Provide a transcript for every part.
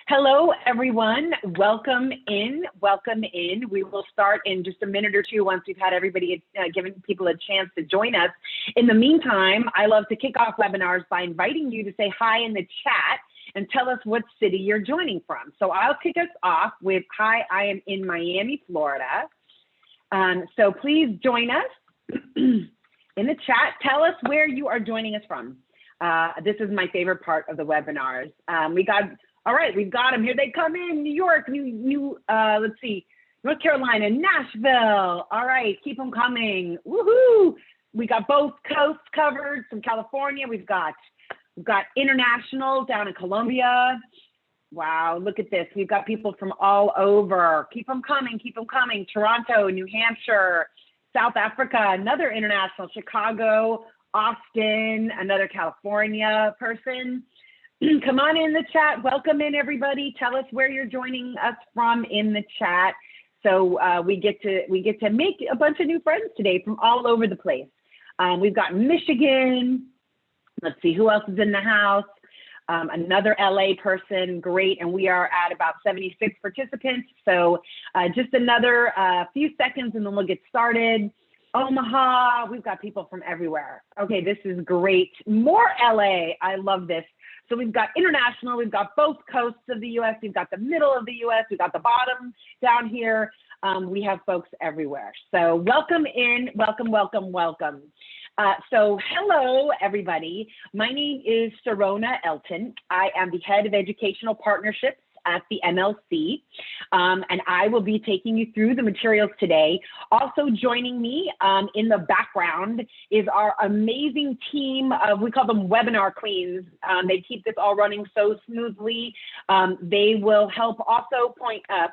Hello, everyone. Welcome in. Welcome in. We will start in just a minute or two once we've had everybody, giving people a chance to join us. In the meantime, I love to kick off webinars by inviting you to say hi in the chat and tell us what city you're joining from. So I'll kick us off with, hi, I am in Miami, Florida. So please join us in the chat. Tell us where you are joining us from. This is my favorite part of the webinars. All right, we've got them. Here they come in. New York, let's see, North Carolina, Nashville. All right, keep them coming. Woohoo! We got both coasts covered. From California, we've got international down in Colombia. Wow, look at this. We've got people from all over. Keep them coming, keep them coming. Toronto, New Hampshire, South Africa, another international, Chicago, Austin, another California person. Come on in the chat. Welcome in, everybody. Tell us where you're joining us from in the chat. So we get to make a bunch of new friends today from all over the place. We've got Michigan. Let's see who else is in the house. Another LA person, great. And we are at about 76 participants. So just another few seconds and then we'll get started. Omaha, we've got people from everywhere. Okay, this is great. More LA, I love this. So we've got international, we've got both coasts of the US, we've got the middle of the US, we've got the bottom down here. We have folks everywhere. So welcome in, welcome, welcome, welcome. So hello, everybody. My name is Serona Elton. I am the head of educational partnerships at the MLC, and I will be taking you through the materials today. Also joining me in the background is our amazing team of, we call them webinar queens. They keep this all running so smoothly. They will help also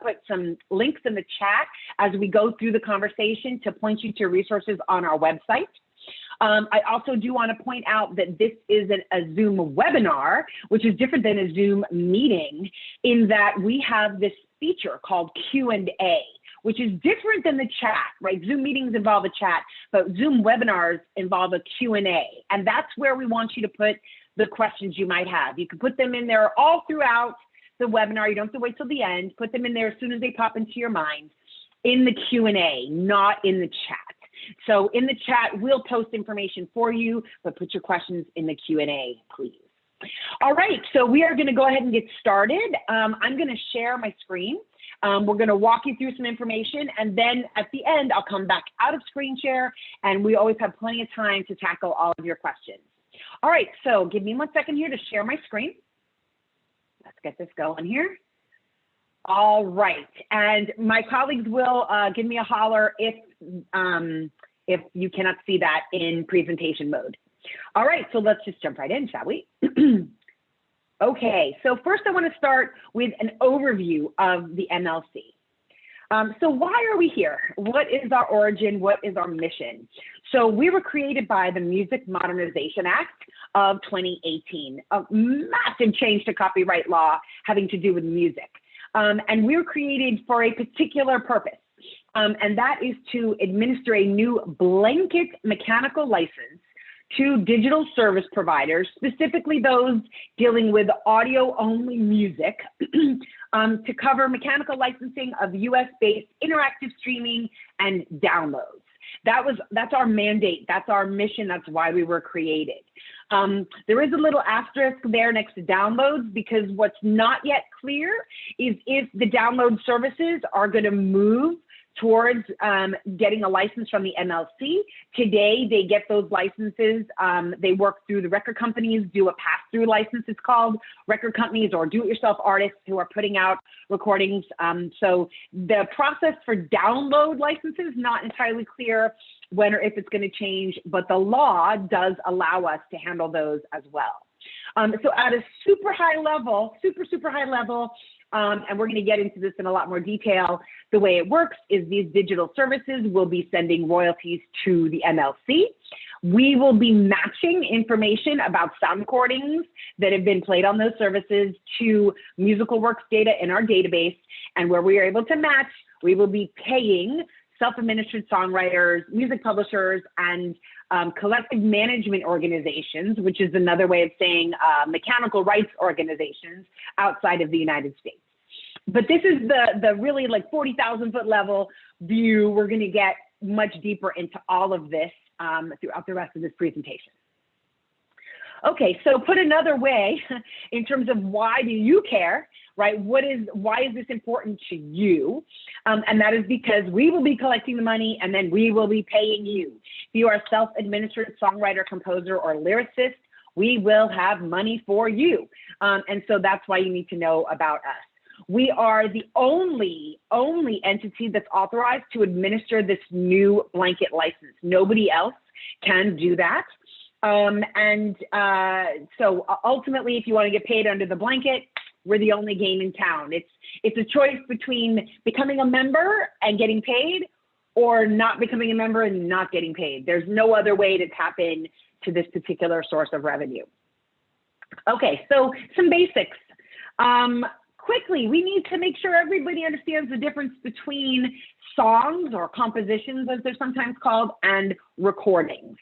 put some links in the chat as we go through the conversation to point you to resources on our website. I also do want to point out that this is a Zoom webinar, which is different than a Zoom meeting in that we have this feature called Q&A, which is different than the chat, right? Zoom meetings involve a chat, but Zoom webinars involve a Q&A. And that's where we want you to put the questions you might have. You can put them in there all throughout the webinar. You don't have to wait till the end. Put them in there as soon as they pop into your mind in the Q&A, not in the chat. So in the chat, we'll post information for you, but put your questions in the Q&A, please. All right, so we are going to go ahead and get started. I'm going to share my screen. We're going to walk you through some information, and then at the end, I'll come back out of screen share, and we always have plenty of time to tackle all of your questions. All right, so give me 1 second here to share my screen. Let's get this going here. All right, and my colleagues will give me a holler if you cannot see that in presentation mode. All right, so let's just jump right in, shall we? Okay, so first I want to start with an overview of the MLC. So why are we here? What is our origin? What is our mission? So we were created by the Music Modernization Act of 2018, a massive change to copyright law having to do with music. And we were created for a particular purpose, and that is to administer a new blanket mechanical license to digital service providers, specifically those dealing with audio-only music, to cover mechanical licensing of US-based interactive streaming and downloads. That's our mandate, that's our mission, that's why we were created. There is a little asterisk there next to downloads because what's not yet clear is if the download services are going to move towards getting a license from the MLC. Today, they get those licenses. They work through the record companies, do a pass-through license, it's called, record companies or do-it-yourself artists who are putting out recordings. So the process for download licenses, not entirely clear when or if it's going to change, but the law does allow us to handle those as well. So at a super high level, super high level, and we're going to get into this in a lot more detail. The way it works is these digital services will be sending royalties to the MLC. We will be matching information about sound recordings that have been played on those services to musical works data in our database. And where we are able to match, we will be paying self-administered songwriters, music publishers, and collective management organizations, which is another way of saying mechanical rights organizations outside of the United States. But this is the really like 40,000-foot level view. We're going to get much deeper into all of this throughout the rest of this presentation. Okay, so put another way, in terms of why do you care, right? Why is this important to you? And that is because we will be collecting the money and then we will be paying you. If you are a self-administered songwriter, composer, or lyricist, we will have money for you. And so that's why you need to know about us. We are the only entity that's authorized to administer this new blanket license. Nobody else can do that. So ultimately, if you want to get paid under the blanket, we're the only game in town. It's a choice between becoming a member and getting paid, or not becoming a member and not getting paid. There's no other way to tap in to this particular source of revenue. Okay, so some basics. Quickly, we need to make sure everybody understands the difference between songs, or compositions as they're sometimes called, and recordings.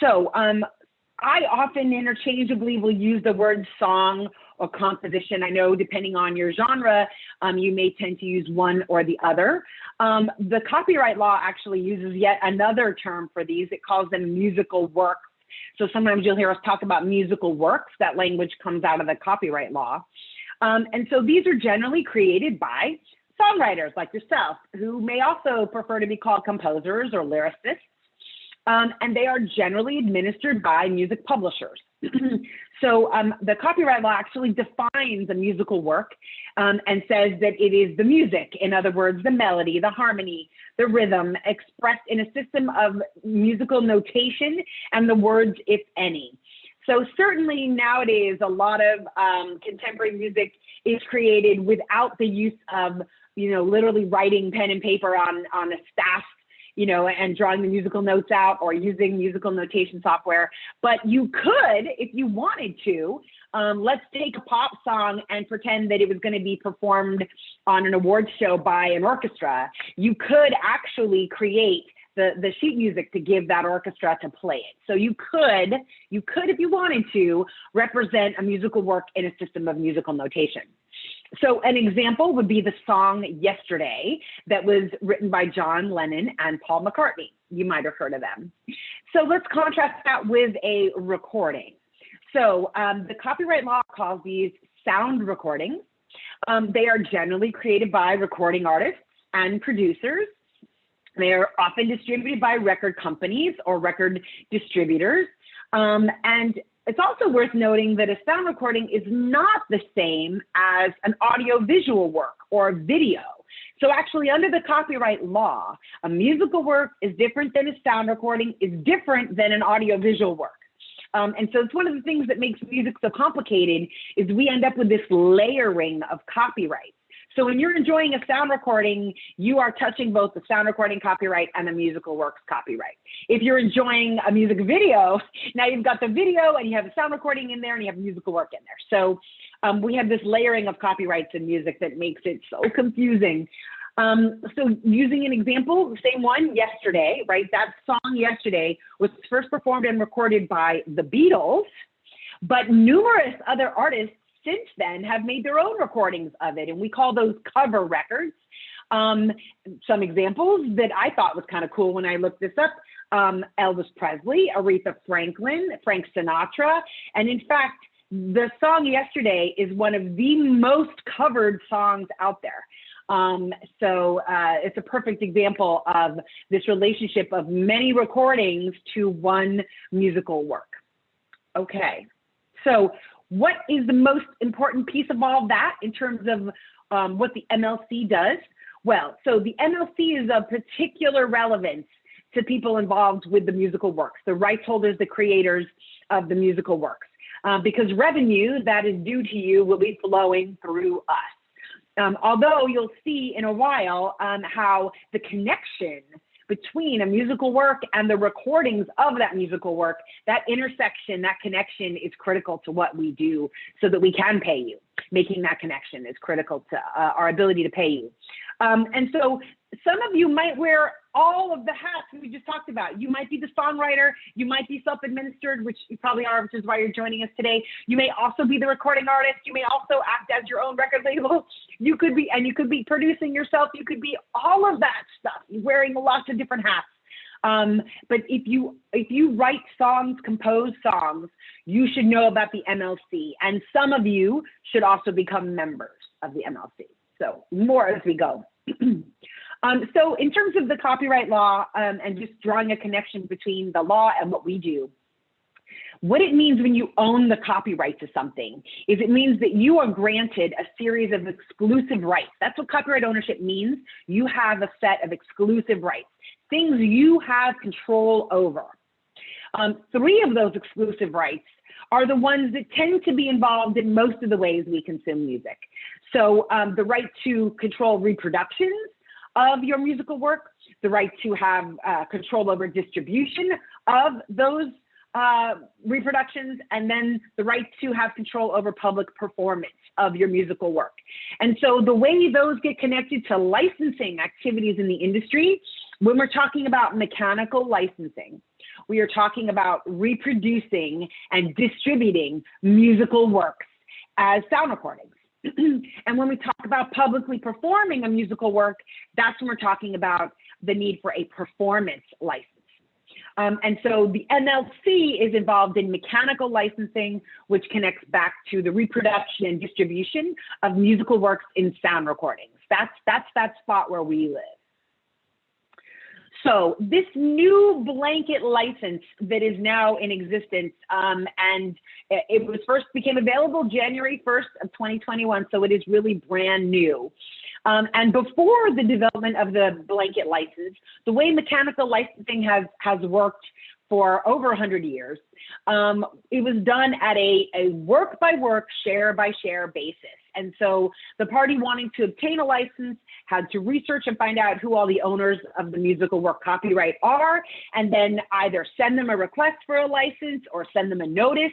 So I often interchangeably will use the word song or composition. I know depending on your genre, you may tend to use one or the other. The copyright law actually uses yet another term for these. It calls them musical works. So sometimes you'll hear us talk about musical works. That language comes out of the copyright law. And so these are generally created by songwriters like yourself, who may also prefer to be called composers or lyricists. And they are generally administered by music publishers. So the copyright law actually defines a musical work and says that it is the music, in other words, the melody, the harmony, the rhythm, expressed in a system of musical notation and the words, if any. So certainly nowadays, a lot of contemporary music is created without the use of, literally writing pen and paper on a staff, and drawing the musical notes out, or using musical notation software. But you could, if you wanted to, let's take a pop song and pretend that it was going to be performed on an awards show by an orchestra. You could actually create the sheet music to give that orchestra to play it. So you could, if you wanted to, represent a musical work in a system of musical notation. So an example would be the song Yesterday that was written by John Lennon and Paul McCartney. You might have heard of them. So let's contrast that with a recording. So the copyright law calls these sound recordings. They are generally created by recording artists and producers. They are often distributed by record companies or record distributors. And it's also worth noting that a sound recording is not the same as an audio-visual work or video. So actually, under the copyright law, a musical work is different than a sound recording, is different than an audio-visual work. And so it's one of the things that makes music so complicated is we end up with this layering of copyright. So when you're enjoying a sound recording, you are touching both the sound recording copyright and the musical works copyright. If you're enjoying a music video, now you've got the video and you have the sound recording in there and you have musical work in there. So we have this layering of copyrights in music that makes it so confusing. So using an example, the same one, Yesterday, right? That song Yesterday was first performed and recorded by the Beatles, but numerous other artists since then have made their own recordings of it, and we call those cover records. Some examples that I thought was kind of cool when I looked this up, Elvis Presley, Aretha Franklin, Frank Sinatra, and in fact, the song Yesterday is one of the most covered songs out there. So it's a perfect example of this relationship of many recordings to one musical work. Okay, so what is the most important piece of all that in terms of what the MLC does? Well, so the MLC is of particular relevance to people involved with the musical works, the rights holders, the creators of the musical works, because revenue that is due to you will be flowing through us. Although you'll see in a while how the connection between a musical work and the recordings of that musical work, that intersection, that connection is critical to what we do so that we can pay you. Making that connection is critical to our ability to pay you. And so some of you might wear all of the hats we just talked about. You might be the songwriter, you might be self-administered, which you probably are, which is why you're joining us today. You may also be the recording artist. You may also act as your own record label. You could be producing yourself. You could be all of that stuff, wearing lots of different hats. But if you write songs, compose songs, you should know about the MLC. And some of you should also become members of the MLC. So more as we go. So in terms of the copyright law, and just drawing a connection between the law and what we do, what it means when you own the copyright to something is it means that you are granted a series of exclusive rights. That's what copyright ownership means. You have a set of exclusive rights, things you have control over. 3 of those exclusive rights are the ones that tend to be involved in most of the ways we consume music. So the right to control reproductions of your musical work, the right to have control over distribution of those reproductions, and then the right to have control over public performance of your musical work. And so the way those get connected to licensing activities in the industry, when we're talking about mechanical licensing, we are talking about reproducing and distributing musical works as sound recordings. And when we talk about publicly performing a musical work, that's when we're talking about the need for a performance license. And so the MLC is involved in mechanical licensing, which connects back to the reproduction and distribution of musical works in sound recordings. That's that spot where we live. So this new blanket license that is now in existence, and it was first became available January 1st of 2021, so it is really brand new. And before the development of the blanket license, the way mechanical licensing has worked for over 100 years, it was done at a work-by-work, share-by-share basis. And so the party wanting to obtain a license had to research and find out who all the owners of the musical work copyright are, and then either send them a request for a license or send them a notice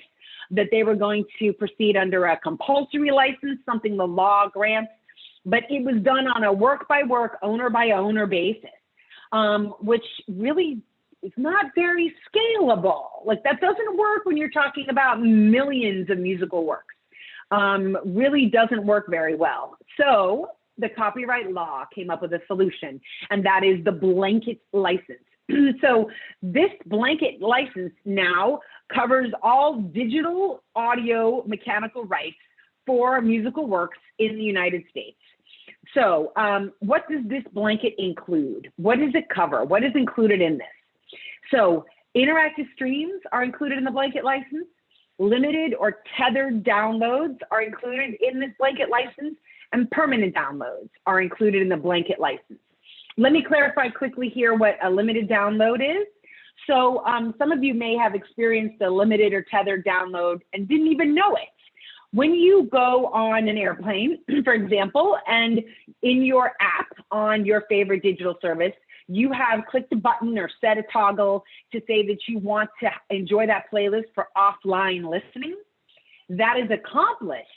that they were going to proceed under a compulsory license, something the law grants. But it was done on a work-by-work, owner-by-owner basis, which really is not very scalable. Like, that doesn't work when you're talking about millions of musical works. Really doesn't work very well. So the copyright law came up with a solution, and that is the blanket license. So this blanket license now covers all digital, audio, mechanical rights for musical works in the United States. So what does this blanket include? What does it cover? What is included in this? So interactive streams are included in the blanket license. Limited or tethered downloads are included in this blanket license, and permanent downloads are included in the blanket license. Let me clarify quickly here what a limited download is. So some of you may have experienced a limited or tethered download and didn't even know it. When you go on an airplane, for example, and in your app on your favorite digital service, you have clicked a button or set a toggle to say that you want to enjoy that playlist for offline listening. That is accomplished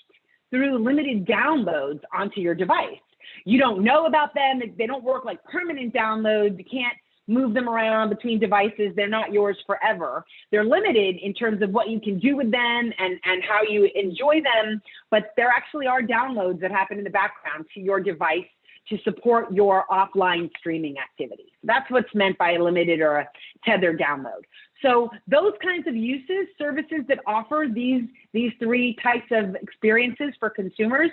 through limited downloads onto your device. You don't know about them. They don't work like permanent downloads. You can't move them around between devices. They're not yours forever. They're limited in terms of what you can do with them and how you enjoy them, but there actually are downloads that happen in the background to your device to support your offline streaming activities. That's what's meant by a limited or a tethered download. So those kinds of uses, services that offer these 3 types of experiences for consumers,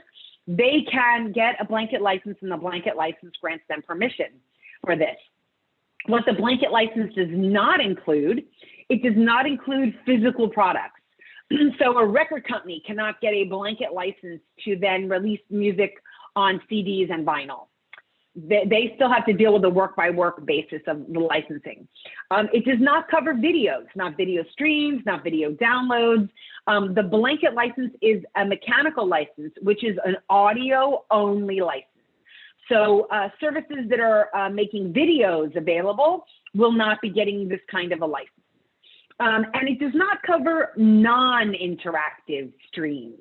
they can get a blanket license, and the blanket license grants them permission for this. What the blanket license does not include, it does not include physical products. So a record company cannot get a blanket license to then release music on CDs and vinyl. They still have to deal with the work-by-work basis of the licensing. It does not cover videos, not video streams, not video downloads. The blanket license is a mechanical license, which is an audio-only license. So services that are making videos available will not be getting this kind of a license. And it does not cover non-interactive streams.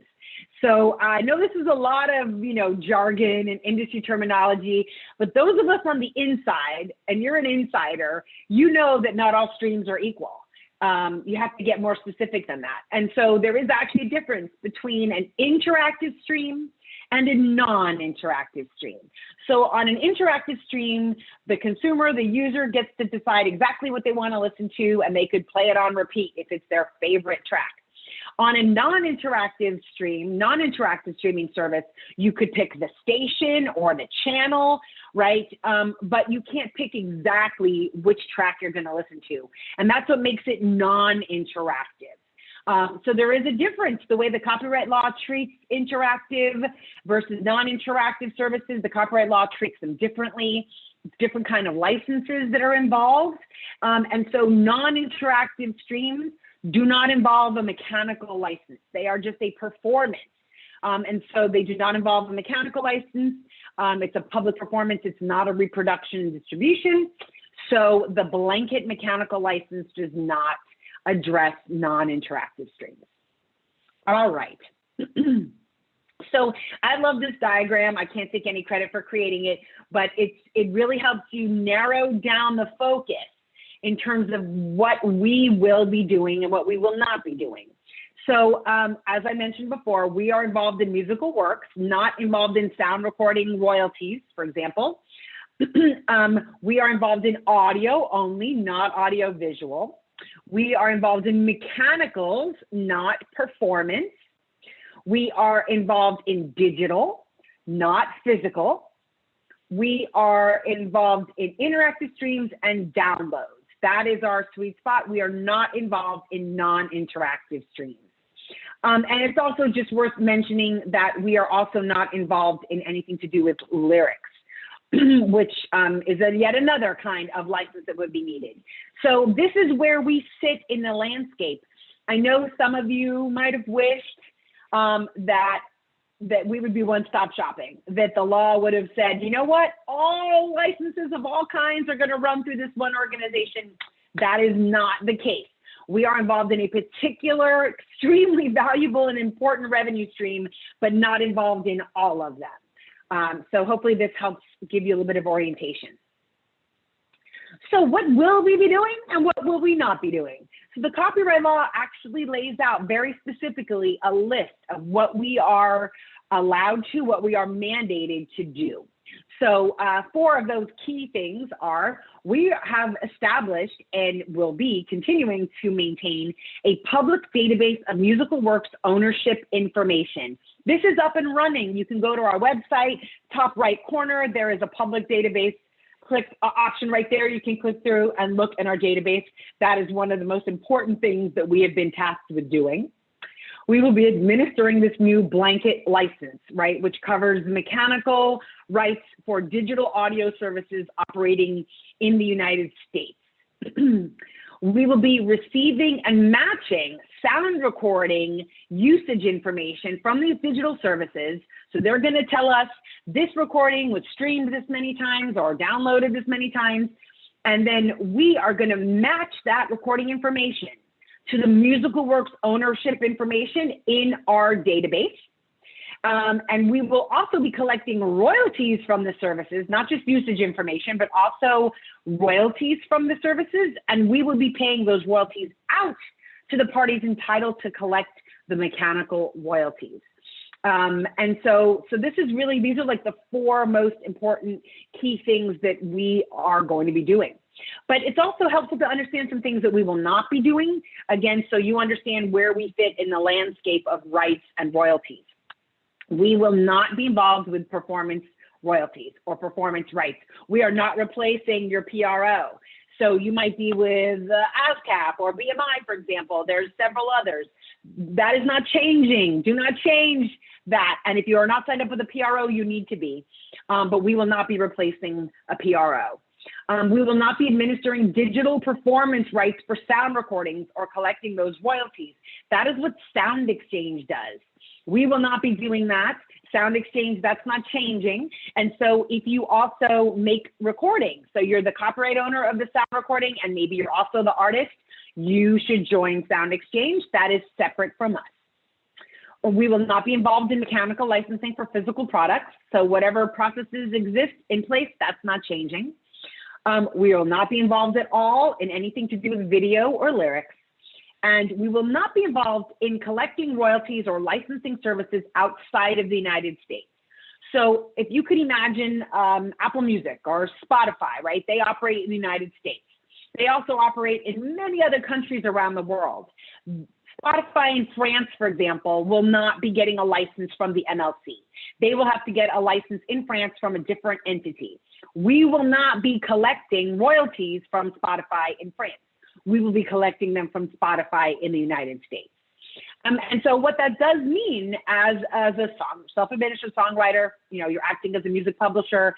So I know this is a lot of, jargon and industry terminology, but those of us on the inside, and you're an insider, you know that not all streams are equal. You have to get more specific than that. And so there is actually a difference between an interactive stream and a non-interactive stream. So on an interactive stream, the consumer, the user gets to decide exactly what they want to listen to, and they could play it on repeat if it's their favorite track. On a non-interactive streaming service, you could pick the station or the channel, right? But you can't pick exactly which track you're going to listen to. And that's what makes it non-interactive. So there is a difference, the way the copyright law treats interactive versus non-interactive services. The copyright law treats them differently, different kind of licenses that are involved. And so non-interactive streams do not involve a mechanical license. They are just a performance. And so they do not involve a mechanical license. It's a public performance. It's not a reproduction and distribution. So the blanket mechanical license does not address non-interactive streams. All right. So I love this diagram. I can't take any credit for creating it, but it really helps you narrow down the focus in terms of what we will be doing and what we will not be doing. So as I mentioned before, we are involved in musical works, not involved in sound recording royalties, for example. We are involved in audio only, not audio visual. We are involved in mechanicals, not performance. We are involved in digital, not physical. We are involved in interactive streams and downloads. That is our sweet spot. We are not involved in non-interactive streams. And it's also just worth mentioning that we are also not involved in anything to do with lyrics, which is yet another kind of license that would be needed. So this is where we sit in the landscape. I know some of you might have wished that we would be one-stop shopping, that the law would have said, you know what, all licenses of all kinds are going to run through this one organization. That is not the case. We are involved in a particular, extremely valuable and important revenue stream, but not involved in all of them. So hopefully this helps give you a little bit of orientation. So what will we be doing and what will we not be doing? So the copyright law actually lays out very specifically a list of what we are allowed to, what we are mandated to do. So 4 of those key things are, we have established and will be continuing to maintain a public database of musical works ownership information. This is up and running. You can go to our website, top right corner, there is a public database option right there. You can click through and look in our database. That is one of the most important things that we have been tasked with doing. We will be administering this new blanket license, right, which covers mechanical rights for digital audio services operating in the United States. We will be receiving and matching sound recording usage information from these digital services. So they're going to tell us this recording was streamed this many times or downloaded this many times. And then we are going to match that recording information to the musical works ownership information in our database. And we will also be collecting royalties from the services, not just usage information, but also royalties from the services. And we will be paying those royalties out to the parties entitled to collect the mechanical royalties. And so this is really, these are like the 4 most important key things that we are going to be doing. But it's also helpful to understand some things that we will not be doing, again, so you understand where we fit in the landscape of rights and royalties. We will not be involved with performance royalties or performance rights. We are not replacing your PRO. So you might be with ASCAP or BMI, for example. There's several others. That is not changing. Do not change that. And if you are not signed up with a PRO, you need to be. But we will not be replacing a PRO. We will not be administering digital performance rights for sound recordings or collecting those royalties. That is what Sound Exchange does. We will not be doing that. Sound Exchange, that's not changing. And so if you also make recordings, so you're the copyright owner of the sound recording and maybe you're also the artist, you should join Sound Exchange. That is separate from us. We will not be involved in mechanical licensing for physical products. So whatever processes exist in place, that's not changing. We will not be involved at all in anything to do with video or lyrics. And we will not be involved in collecting royalties or licensing services outside of the United States. So if you could imagine Apple Music or Spotify, right? They operate in the United States. They also operate in many other countries around the world. Spotify in France, for example, will not be getting a license from the MLC. They will have to get a license in France from a different entity. We will not be collecting royalties from Spotify in France. We will be collecting them from Spotify in the United States. And so what that does mean as a self-administered songwriter, you know, you're acting as a music publisher.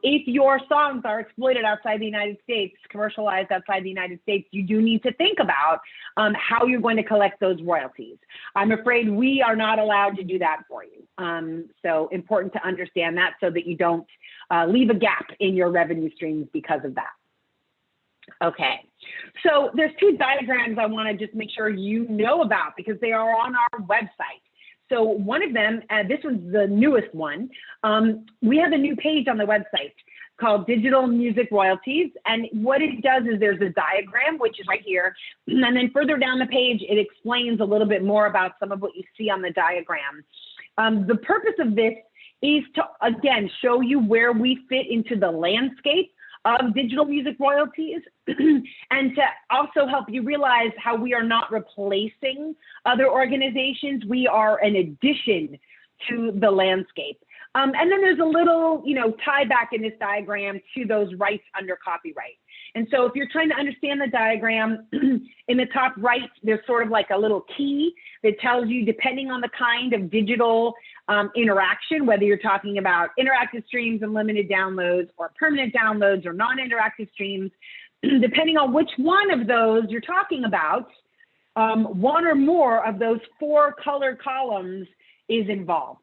If your songs are exploited outside the United States, commercialized outside the United States, you do need to think about how you're going to collect those royalties. I'm afraid we are not allowed to do that for you. So important to understand that so that you don't leave a gap in your revenue streams because of that. Okay, so there's two diagrams I want to just make sure you know about because they are on our website. So one of them, this was the newest one, we have a new page on the website called Digital Music Royalties. And what it does is there's a diagram, which is right here. And then further down the page, it explains a little bit more about some of what you see on the diagram. The purpose of this is to, again, show you where we fit into the landscape of digital music royalties and to also help you realize how we are not replacing other organizations. We are an addition to the landscape. And then there's a little, you know, tie back in this diagram to those rights under copyright. And so if you're trying to understand the diagram, in the top right, there's sort of like a little key that tells you, depending on the kind of digital interaction, whether you're talking about interactive streams and limited downloads or permanent downloads or non-interactive streams, depending on which one of those you're talking about, one or more of those four color columns is involved.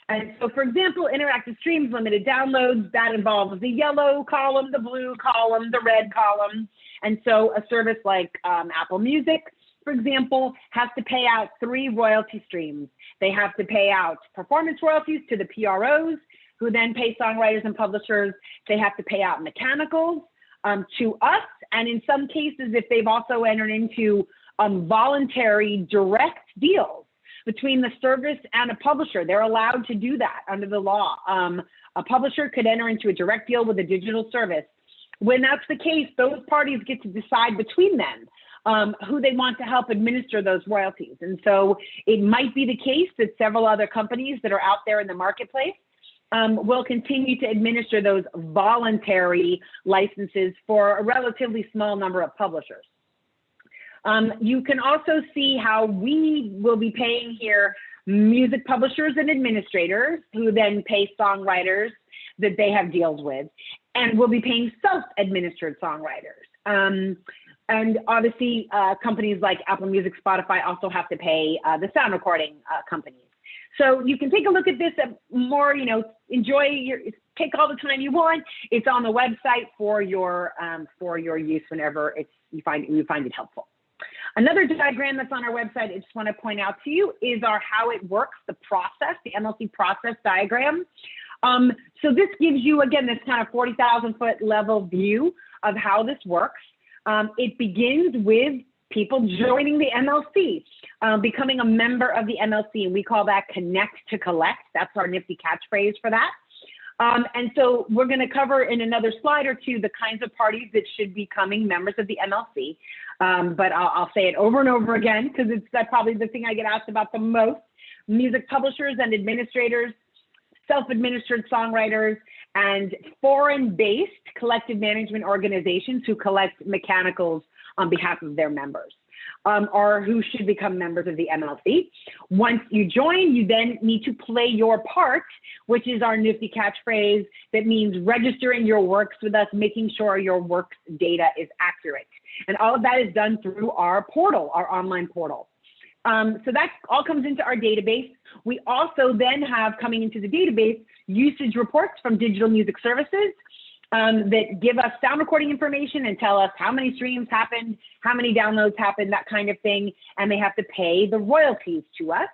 And so, for example, interactive streams, limited downloads, that involves the yellow column, the blue column, the red column. And so a service like Apple Music, for example, has to pay out 3 royalty streams. They have to pay out performance royalties to the PROs, who then pay songwriters and publishers. They have to pay out mechanicals to us. And in some cases, if they've also entered into voluntary direct deals between the service and a publisher, they're allowed to do that under the law. A publisher could enter into a direct deal with a digital service. When that's the case, those parties get to decide between them who they want to help administer those royalties. And so it might be the case that several other companies that are out there in the marketplace will continue to administer those voluntary licenses for a relatively small number of publishers. You can also see how we will be paying here music publishers and administrators who then pay songwriters that they have deals with, and we'll be paying self-administered songwriters. And obviously companies like Apple Music, Spotify also have to pay the sound recording companies. So you can take a look at this more, you know, take all the time you want. It's on the website for your use whenever you find it helpful. Another diagram that's on our website, I just want to point out to you, is our how it works, the process, the MLC process diagram. So this gives you, again, this kind of 40,000 foot level view of how this works. It begins with people joining the MLC, becoming a member of the MLC, and we call that connect to collect. That's our nifty catchphrase for that. And so we're going to cover in another slide or two the kinds of parties that should be becoming members of the MLC. But I'll say it over and over again because it's probably the thing I get asked about the most. Music publishers and administrators, self-administered songwriters, and foreign-based collective management organizations who collect mechanicals on behalf of their members. Or who should become members of the MLC. Once you join, you then need to play your part, which is our nifty catchphrase that means registering your works with us, making sure your works data is accurate. And all of that is done through our portal, our online portal. So that all comes into our database. We also then have coming into the database usage reports from digital music services that give us sound recording information and tell us how many streams happened, how many downloads happened, that kind of thing, and they have to pay the royalties to us.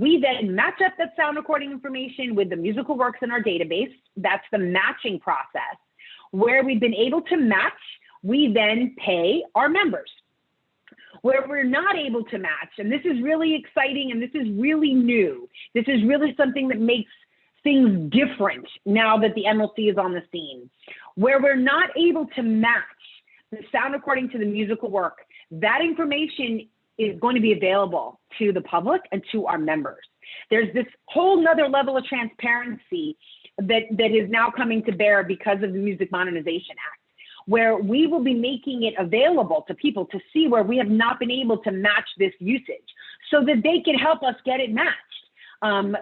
We then match up that sound recording information with the musical works in our database. That's the matching process. Where we've been able to match, we then pay our members. Where we're not able to match, and this is really exciting and this is really new, this is really something that makes things different now that the MLC is on the scene. Where we're not able to match the sound recording to the musical work, that information is going to be available to the public and to our members. There's this whole nother level of transparency that is now coming to bear because of the Music Modernization Act, where we will be making it available to people to see where we have not been able to match this usage so that they can help us get it matched.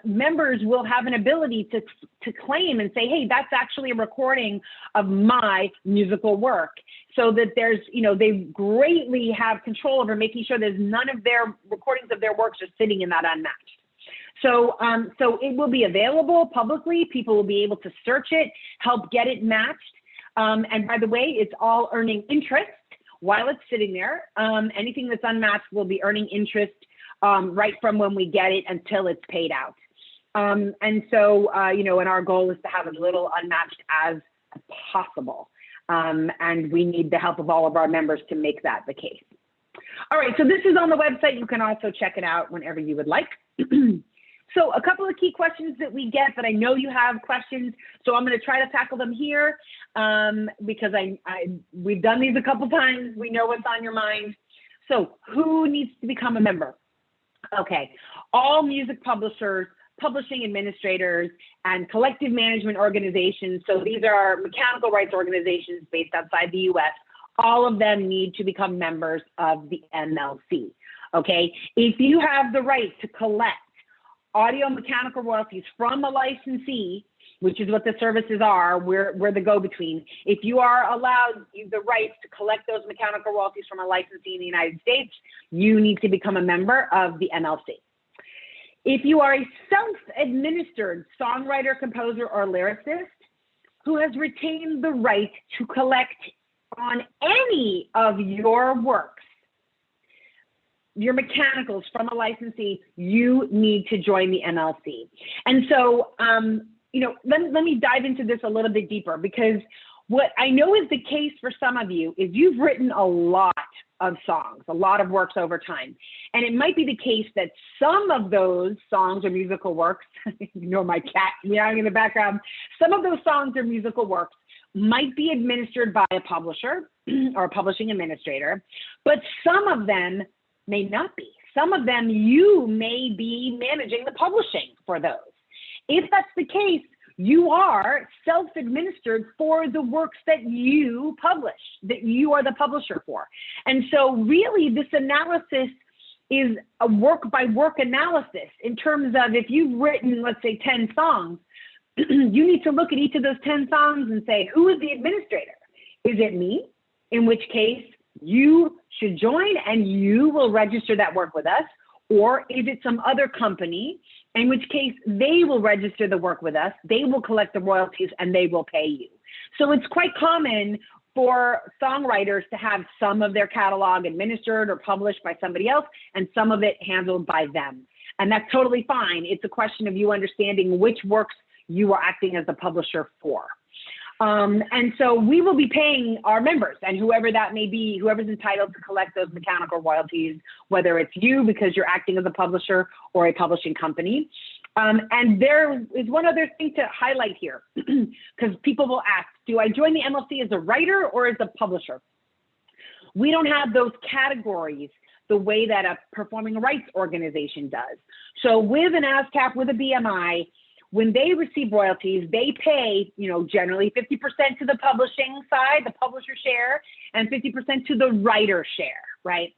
Members will have an ability to claim and say, hey, that's actually a recording of my musical work, so that there's, they greatly have control over making sure there's none of their recordings of their works are sitting in that unmatched. So it will be available publicly. People will be able to search it, help get it matched. And by the way, it's all earning interest while it's sitting there. Anything that's unmatched will be earning interest right from when we get it until it's paid out. And our goal is to have as little unmatched as possible. And we need the help of all of our members to make that the case. All right, so this is on the website. You can also check it out whenever you would like. So a couple of key questions that we get that I know you have questions. So I'm going to try to tackle them here because we've done these a couple times. We know what's on your mind. So who needs to become a member? Okay, all music publishers, publishing administrators, and collective management organizations. So these are mechanical rights organizations based outside the US. All of them need to become members of the MLC. Okay, if you have the right to collect audio mechanical royalties from a licensee, which is what the services are, we're the go-between. If you are allowed the rights to collect those mechanical royalties from a licensee in the United States, you need to become a member of the MLC. If you are a self-administered songwriter, composer, or lyricist who has retained the right to collect on any of your works, your mechanicals from a licensee, you need to join the MLC. And so, let me dive into this a little bit deeper, because what I know is the case for some of you is you've written a lot of songs, a lot of works over time. And it might be the case that some of those songs or musical works, my cat meowing in the background, some of those songs or musical works might be administered by a publisher or a publishing administrator, but some of them may not be. Some of them you may be managing the publishing for those. If that's the case, you are self-administered for the works that you publish, that you are the publisher for. And so really this analysis is a work-by-work analysis in terms of if you've written, let's say, 10 songs, you need to look at each of those 10 songs and say, who is the administrator? Is it me? In which case, you should join and you will register that work with us. Or is it some other company, in which case they will register the work with us, they will collect the royalties, and they will pay you. So it's quite common for songwriters to have some of their catalog administered or published by somebody else and some of it handled by them. And that's totally fine. It's a question of you understanding which works you are acting as the publisher for. And so we will be paying our members and whoever that may be, whoever's entitled to collect those mechanical royalties, whether it's you because you're acting as a publisher or a publishing company. And there is one other thing to highlight here, because people will ask, do I join the MLC as a writer or as a publisher? We don't have those categories the way that a performing rights organization does. So with an ASCAP, with a BMI, when they receive royalties, they pay, generally 50% to the publishing side, the publisher share, and 50% to the writer share, right?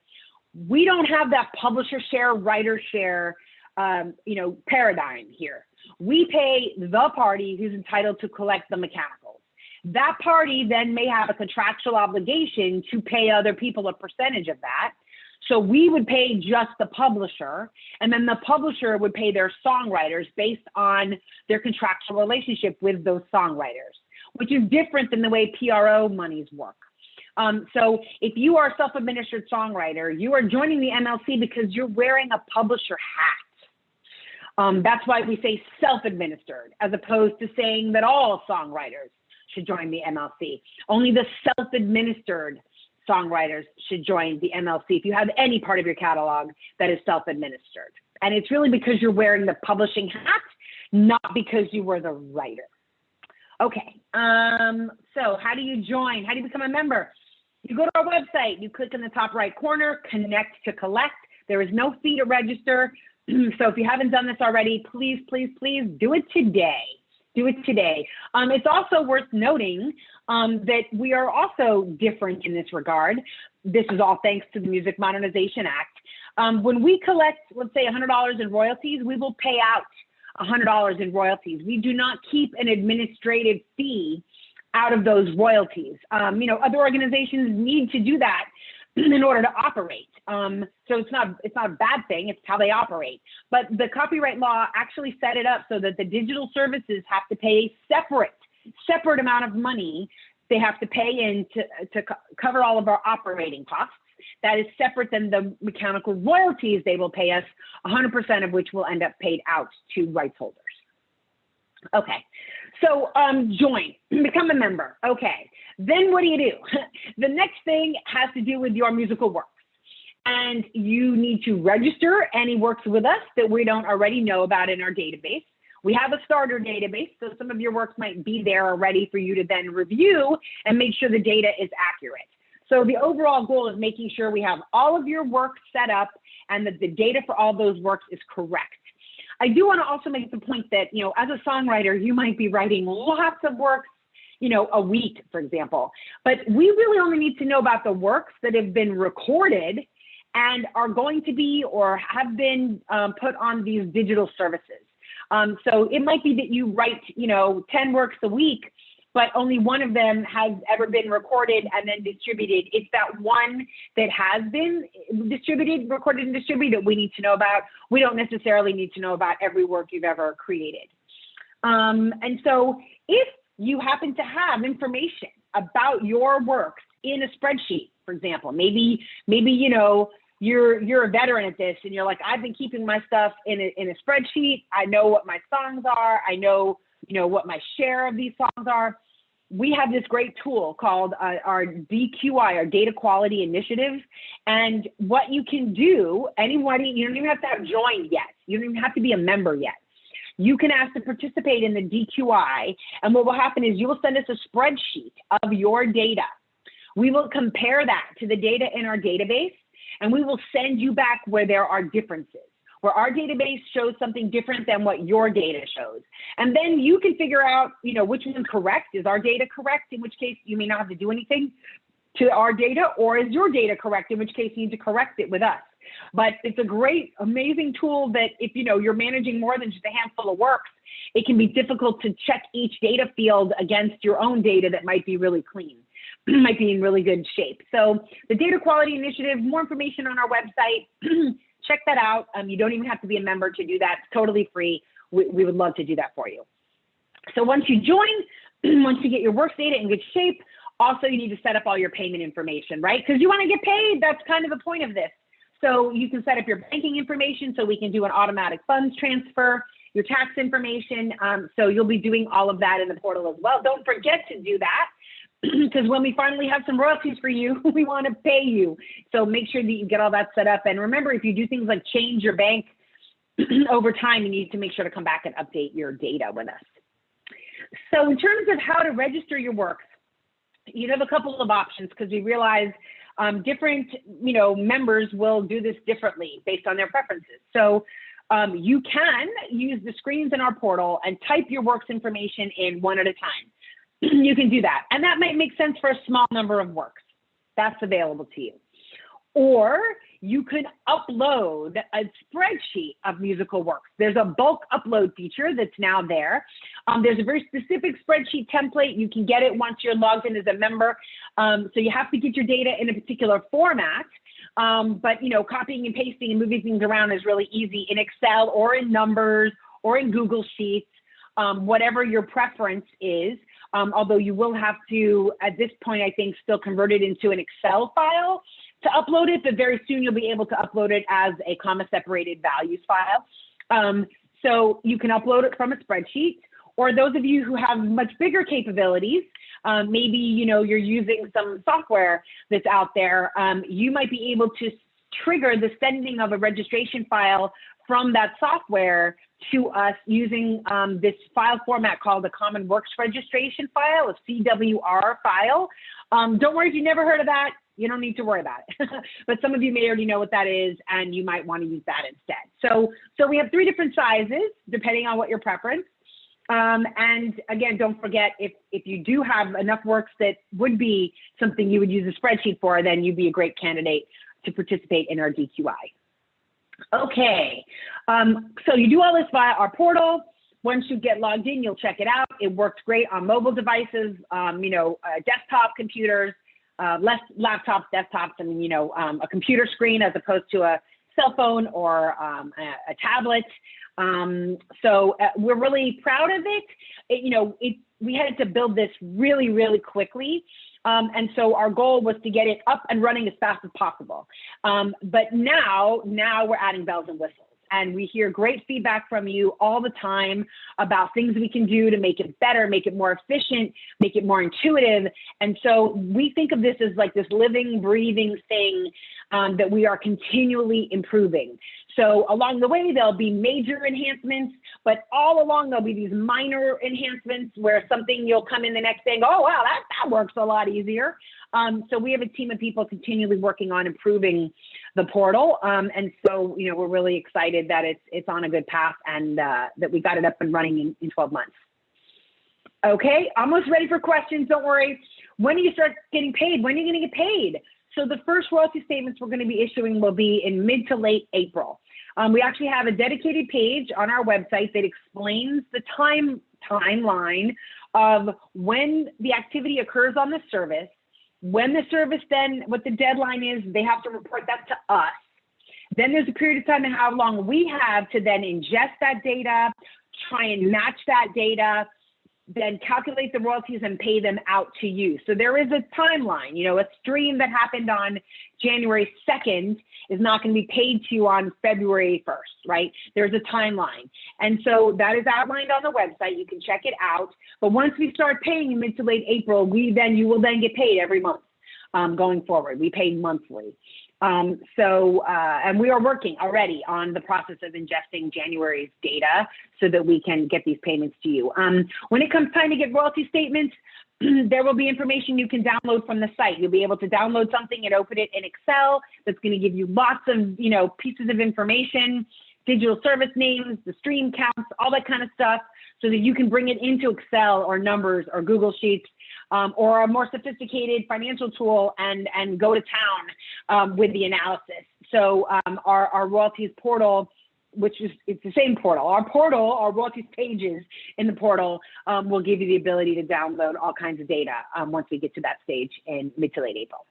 We don't have that publisher share, writer share, paradigm here. We pay the party who's entitled to collect the mechanicals. That party then may have a contractual obligation to pay other people a percentage of that. So we would pay just the publisher, and then the publisher would pay their songwriters based on their contractual relationship with those songwriters, which is different than the way PRO monies work. So if you are a self-administered songwriter, you are joining the MLC because you're wearing a publisher hat. That's why we say self-administered, as opposed to saying that all songwriters should join the MLC. Only the self-administered songwriters should join the MLC if you have any part of your catalog that is self-administered. And it's really because you're wearing the publishing hat, not because you were the writer. Okay, so how do you join? How do you become a member? You go to our website, you click in the top right corner, connect to collect. There is no fee to register. So if you haven't done this already, please, please, please do it today. Do it today. It's also worth noting that we are also different in this regard. This is all thanks to the Music Modernization Act. When we collect, let's say $100 in royalties, we will pay out $100 in royalties. We do not keep an administrative fee out of those royalties. Other organizations need to do that in order to operate. So it's not a bad thing, it's how they operate. But the copyright law actually set it up so that the digital services have to pay a separate amount of money they have to pay in to cover all of our operating costs. That is separate than the mechanical royalties they will pay us, 100% of which will end up paid out to rights holders. Okay, so join, become a member. Okay, then what do you do? The next thing has to do with your musical works. And you need to register any works with us that we don't already know about in our database. We have a starter database, so some of your works might be there already for you to then review and make sure the data is accurate. So the overall goal is making sure we have all of your work set up and that the data for all those works is correct. I do want to also make the point that, as a songwriter, you might be writing lots of works, a week, for example, but we really only need to know about the works that have been recorded and are going to be or have been put on these digital services. So it might be that you write, 10 works a week, but only one of them has ever been recorded and then distributed. It's that one that has been recorded and distributed that we need to know about. We don't necessarily need to know about every work you've ever created. And so if you happen to have information about your works in a spreadsheet, for example, maybe you're a veteran at this and you're like, I've been keeping my stuff in a spreadsheet. I know what my songs are. I know, what my share of these songs are. We have this great tool called our DQI, our Data Quality Initiative. And what you can do, anybody, you don't even have to have joined yet. You don't even have to be a member yet. You can ask to participate in the DQI. And what will happen is you will send us a spreadsheet of your data. We will compare that to the data in our database. And we will send you back where there are differences, where our database shows something different than what your data shows. And then you can figure out, which one's correct. Is our data correct? In which case you may not have to do anything to our data, or is your data correct? In which case you need to correct it with us. But it's a great, amazing tool that if, you're managing more than just a handful of works, it can be difficult to check each data field against your own data that might be really clean. Might be in really good shape. So the Data Quality Initiative, more information on our website. Check that out. You don't even have to be a member to do that. It's totally free. We would love to do that for you. So once you join, once you get your works data in good shape, also you need to set up all your payment information, right? Because you want to get paid. That's kind of the point of this. So you can set up your banking information so we can do an automatic funds transfer, your tax information. So you'll be doing all of that in the portal as well. Don't forget to do that. Because when we finally have some royalties for you, we want to pay you. So make sure that you get all that set up. And remember, if you do things like change your bank over time, you need to make sure to come back and update your data with us. So in terms of how to register your works, you have a couple of options because we realize different members will do this differently based on their preferences. So you can use the screens in our portal and type your works information in one at a time. You can do that. And that might make sense for a small number of works. That's available to you. Or you could upload a spreadsheet of musical works. There's a bulk upload feature that's now there. There's a very specific spreadsheet template. You can get it once you're logged in as a member. So you have to get your data in a particular format. But copying and pasting and moving things around is really easy in Excel or in Numbers or in Google Sheets, whatever your preference is. Although you will have to, at this point, I think, still convert it into an Excel file to upload it, but very soon you'll be able to upload it as a comma-separated values file. So you can upload it from a spreadsheet, or those of you who have much bigger capabilities, maybe, you know, you're using some software that's out there, you might be able to trigger the sending of a registration file from that software to us using this file format called the Common Works Registration File, a CWR file. Don't worry if you never heard of that. You don't need to worry about it. But some of you may already know what that is, and you might want to use that instead. So we have 3 different sizes, depending on what your preference. And again, don't forget, if you do have enough works that would be something you would use a spreadsheet for, then you'd be a great candidate to participate in our DQI. Okay, so you do all this via our portal. Once you get logged in, you'll check it out. It works great on mobile devices, you know, desktop computers, less laptops, desktops, and, you know, a computer screen as opposed to a cell phone or a tablet. So we're really proud of it. You know, we had to build this really, really quickly. And so our goal was to get it up and running as fast as possible. But now we're adding bells and whistles. And we hear great feedback from you all the time about things we can do to make it better, make it more efficient, make it more intuitive. And so we think of this as like this living, breathing thing that we are continually improving. So along the way, there'll be major enhancements, but all along there'll be these minor enhancements where something you'll come in the next day and go, oh, wow, that works a lot easier. So we have a team of people continually working on improving the portal. And so, you know, we're really excited that it's on a good path and that we got it up and running in 12 months. Okay, almost ready for questions. Don't worry. When do you start getting paid? When are you going to get paid? So the first royalty statements we're going to be issuing will be in mid to late April. We actually have a dedicated page on our website that explains the timeline of when the activity occurs on the service, when the service then, what the deadline is, they have to report that to us. Then there's a period of time and how long we have to then ingest that data, try and match that data, then calculate the royalties and pay them out to you. So there is a timeline. You know, a stream that happened on January 2nd is not going to be paid to you on February 1st, right? There's a timeline. And so that is outlined on the website. You can check it out. But once we start paying in mid to late April, you will then get paid every month going forward. We pay monthly. And we are working already on the process of ingesting January's data so that we can get these payments to you. When it comes time to get royalty statements, there will be information you can download from the site. You'll be able to download something and open it in Excel that's going to give you lots of, you know, pieces of information, digital service names, the stream counts, all that kind of stuff, so that you can bring it into Excel or Numbers or Google Sheets or a more sophisticated financial tool and go to town with the analysis. So our Royalties portal, it's the same portal. Our Royalties pages in the portal will give you the ability to download all kinds of data once we get to that stage in mid to late April.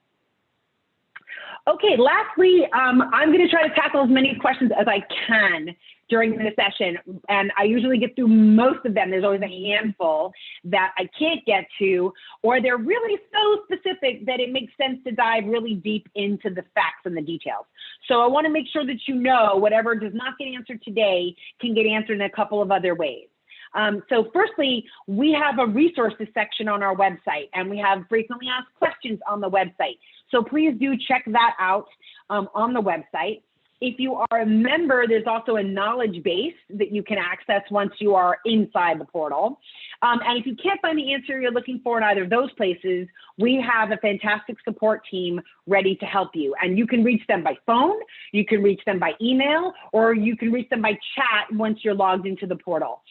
Okay, lastly, I'm going to try to tackle as many questions as I can during the session, and I usually get through most of them. There's always a handful that I can't get to, or they're really so specific that it makes sense to dive really deep into the facts and the details. So I want to make sure that you know whatever does not get answered today can get answered in a couple of other ways. So firstly, we have a resources section on our website, and we have frequently asked questions on the website. So please do check that out on the website. If you are a member, there's also a knowledge base that you can access once you are inside the portal. And if you can't find the answer you're looking for in either of those places, we have a fantastic support team ready to help you. And you can reach them by phone, you can reach them by email, or you can reach them by chat once you're logged into the portal.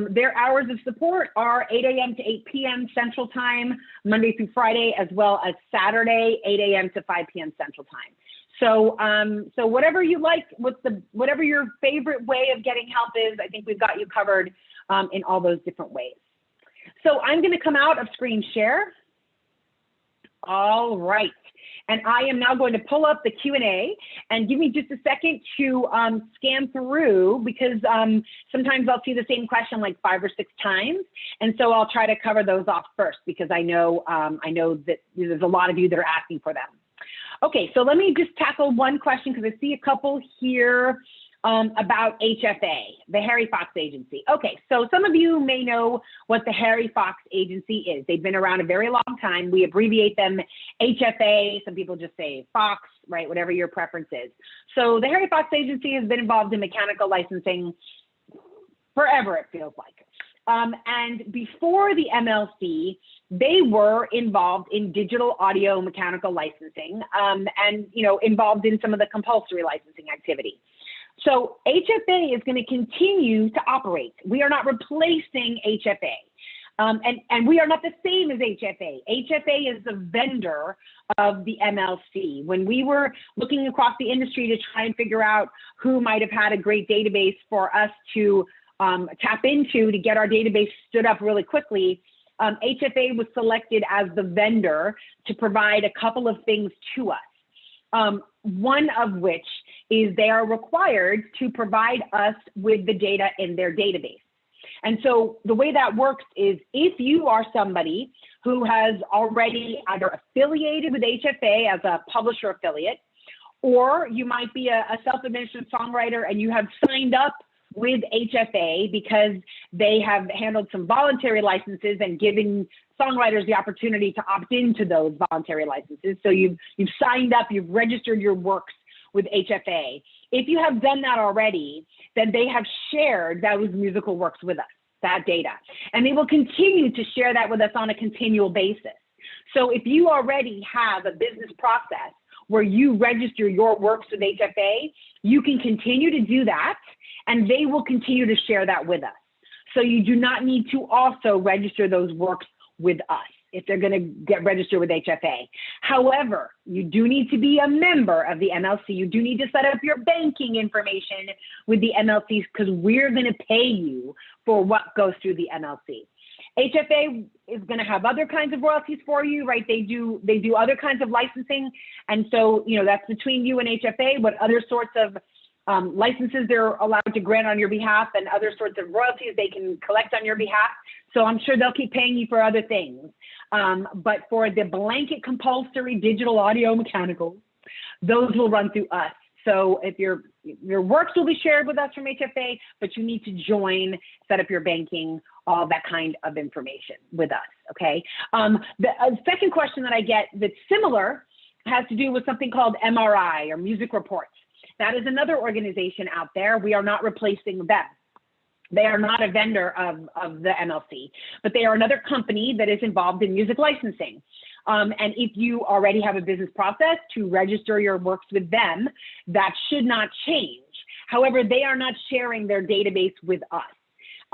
Their hours of support are 8 a.m. to 8 p.m. Central Time, Monday through Friday, as well as Saturday, 8 a.m. to 5 p.m. Central Time. So, so whatever you like, whatever your favorite way of getting help is, I think we've got you covered in all those different ways. So I'm going to come out of screen share. All right. And I am now going to pull up the Q&A, and give me just a second to scan through, because sometimes I'll see the same question like 5 or 6 times. And so I'll try to cover those off first, because I know that there's a lot of you that are asking for them. Okay, so let me just tackle one question, because I see a couple here. about HFA, the Harry Fox Agency. Okay, so some of you may know what the Harry Fox Agency is. They've been around a very long time. We abbreviate them HFA. Some people just say Fox, right? Whatever your preference is. So the Harry Fox Agency has been involved in mechanical licensing forever, it feels like. And before the MLC, they were involved in digital audio mechanical licensing, and involved in some of the compulsory licensing activity. So HFA is going to continue to operate. We are not replacing HFA. And we are not the same as HFA. HFA is the vendor of the MLC. When we were looking across the industry to try and figure out who might have had a great database for us to tap into to get our database stood up really quickly, HFA was selected as the vendor to provide a couple of things to us. One of which is they are required to provide us with the data in their database. And so the way that works is if you are somebody who has already either affiliated with HFA as a publisher affiliate, or you might be a self-administered songwriter and you have signed up with HFA because they have handled some voluntary licenses and given songwriters the opportunity to opt into those voluntary licenses. So you've signed up, you've registered your works with HFA. If you have done that already, then they have shared those musical works with us, that data. And they will continue to share that with us on a continual basis. So if you already have a business process where you register your works with HFA, you can continue to do that, and they will continue to share that with us. So you do not need to also register those works with us if they're going to get registered with HFA. However, you do need to be a member of the MLC. You do need to set up your banking information with the MLCs because we're going to pay you for what goes through the MLC. HFA is going to have other kinds of royalties for you, right? They do other kinds of licensing. And so, that's between you and HFA, what other sorts of licenses they're allowed to grant on your behalf and other sorts of royalties they can collect on your behalf. So I'm sure they'll keep paying you for other things. But for the blanket compulsory digital audio mechanical, those will run through us. So if your works will be shared with us from HFA, but you need to join, set up your banking, all that kind of information with us, okay? The second question that I get that's similar has to do with something called MRI, or Music Reports. That is another organization out there. We are not replacing them. They are not a vendor of the MLC, but they are another company that is involved in music licensing. And if you already have a business process to register your works with them, that should not change. However, they are not sharing their database with us.